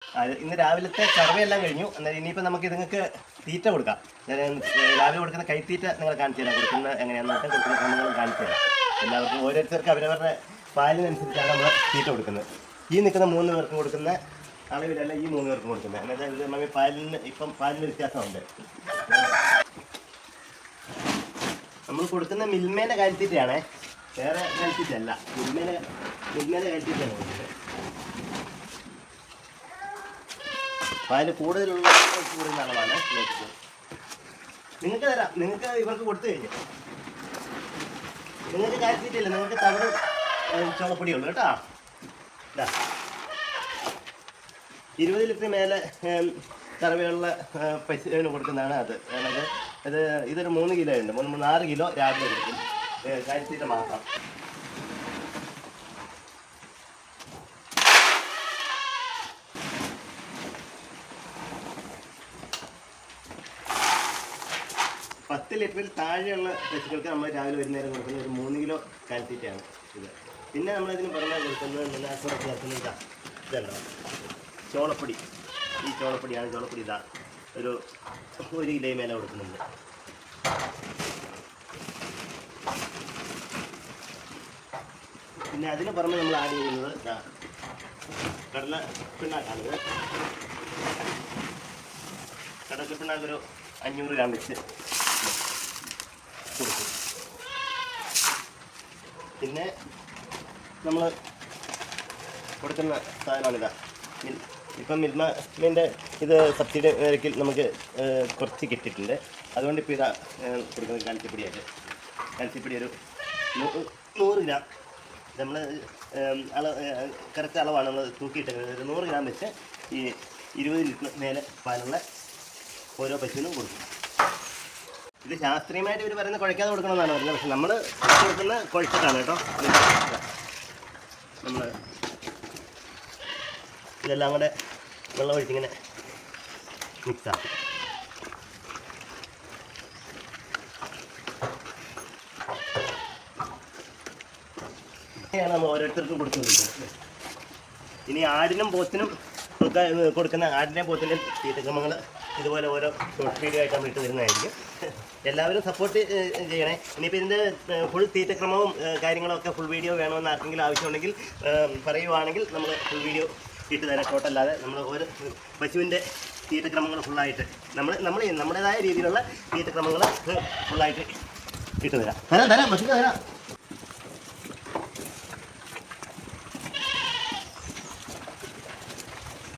ഇന്ന് രാവിലത്തെ സർവേ എല്ലാം കഴിഞ്ഞു. എന്നാൽ ഇനിയിപ്പോൾ നമുക്ക് ഇതുങ്ങൾക്ക് തീറ്റ കൊടുക്കാം. രാവിലെ കൊടുക്കുന്ന കൈത്തീറ്റ നിങ്ങൾ കാണിച്ചു തരാം. കൊടുക്കുന്ന എങ്ങനെയാണെന്ന് വെച്ചാൽ കൊടുക്കുന്ന ക്രമങ്ങൾ കാണിച്ചു തരാം. എല്ലാവർക്കും ഓരോരുത്തർക്ക് അവരവരുടെ പാലിനനുസരിച്ചാണ് നമ്മൾ തീറ്റ കൊടുക്കുന്നത്. ഈ നിൽക്കുന്ന 3 പേർക്കും കൊടുക്കുന്ന അളവിലല്ല ഈ 3 പേർക്കും കൊടുക്കുന്നത്. എന്നുവെച്ചാൽ ഇത് നമ്മൾ പാലിന് വ്യത്യാസമുണ്ട്. നമ്മൾ കൊടുക്കുന്ന മിൽമേൻ്റെ കാലിത്തീറ്റയാണേ, വേറെ കാലിത്തീറ്റയല്ല. മിൽമേൻ്റെ കാലിത്തീറ്റയാണ് കൊടുക്കുന്നത്. പാല് കൂടുതലുള്ള അളവാണ് നിങ്ങൾക്ക് തരാം. നിങ്ങൾക്ക് ഇവർക്ക് കൊടുത്തു കഴിഞ്ഞു. നിങ്ങൾക്ക് കാലിത്തീറ്റയില്ല, നിങ്ങൾക്ക് തവിട് ചോളപ്പൊടിയുള്ളൂ കേട്ടോ. 20 ലിറ്റർ മേലെ കറവയുള്ള പശുവിന് കൊടുക്കുന്നതാണ് അത്. ഇതൊരു 3 കിലോ ഉണ്ട്. 6 കിലോ രാവിലെ കൊടുക്കും കാലിത്തീറ്റ മാത്രം. പത്ത് ലിറ്ററിൽ താഴെയുള്ള പശുക്കൾക്ക് നമ്മൾ രാവിലെ വരുന്നേരം കൊടുക്കുന്ന ഒരു 3 കിലോ കാലിത്തീറ്റയാണ് ഇത്. പിന്നെ നമ്മളതിന് പുറമെ കൊടുക്കുന്നത് ചേർക്കുന്നത് ഇതുണ്ടോ, ചോളപ്പൊടി. ഈ ചോളപ്പൊടിയാണ്. ചോളപ്പൊടി ഇതാ ഒരു 1 കിലോ മേലെ കൊടുക്കുന്നുണ്ട്. പിന്നെ അതിന് പുറമെ നമ്മൾ ആഡ് ചെയ്യുന്നത് കടല പിണ്ണാക്കാണിത്. കടല പിണ്ണാക്കൊരു 500 ഗ്രാം വെച്ച് കൊടുക്കും. പിന്നെ നമ്മൾ കൊടുക്കുന്ന സാധനമാണിതാ. ഇപ്പം മിൽമേൻ്റെ ഇത് സബ്സിഡി നിരക്കിൽ നമുക്ക് കുറച്ച് കിട്ടിയിട്ടുണ്ട്. അതുകൊണ്ട് ഇപ്പോൾ ഇതാ കൊടുക്കുന്നത് കാൽസ്യപ്പൊടിയായിട്ട്. കാൽസ്യപ്പൊടി ഒരു 100 ഗ്രാം. നമ്മൾ കറക്റ്റ് അളവാണ് നമ്മൾ തൂക്കിയിട്ടത്. 100 ഗ്രാം വെച്ച് ഈ 20 ലിറ്റർ മേലെ പാലുള്ള ഓരോ പശുവിനും കൊടുക്കും. ഇത് ശാസ്ത്രീയമായിട്ട് ഇവർ പറയുന്നത് കുഴയ്ക്കാതെ കൊടുക്കണമെന്നാണ് പറയുന്നത്. പക്ഷെ നമ്മൾ കൊടുക്കുന്ന കുഴച്ചിട്ടാണ് കേട്ടോ. നമ്മൾ ഇതെല്ലാം കൂടെ വെള്ളം ഒഴിച്ചിങ്ങനെ മിക്സാക്കും. ഇങ്ങനെയാണ് നമ്മൾ ഓരോരുത്തർക്കും കൊടുക്കുന്നത്. ഇനി ആടിനും പോത്തിനും കൊടുക്കുന്ന ആടിൻ്റെയും പോത്തിൻ്റെയും തീറ്റക്രമങ്ങൾ ഇതുപോലെ ഓരോ ഷോർട്ട് വീഡിയോ ആയിട്ട് നമ്മൾ ഇട്ട് തരുന്നതായിരിക്കും. എല്ലാവരും സപ്പോർട്ട് ചെയ്യണേ. ഇനിയിപ്പോൾ ഇതിൻ്റെ ഫുൾ തീറ്റക്രമവും കാര്യങ്ങളൊക്കെ ഫുൾ വീഡിയോ വേണമെന്ന് ആർക്കെങ്കിലും ആവശ്യമുണ്ടെങ്കിൽ പറയുവാണെങ്കിൽ നമ്മൾ ഫുൾ വീഡിയോ ഇട്ട് തരാം. ഷോർട്ടല്ലാതെ നമ്മൾ ഓരോ പശുവിൻ്റെ തീറ്റക്രമങ്ങൾ ഫുള്ളായിട്ട് നമ്മുടേതായ രീതിയിലുള്ള തീറ്റക്രമങ്ങൾ ഫുള്ളായിട്ട് ഇട്ട് തരാം. പശുക്ക് തരാം.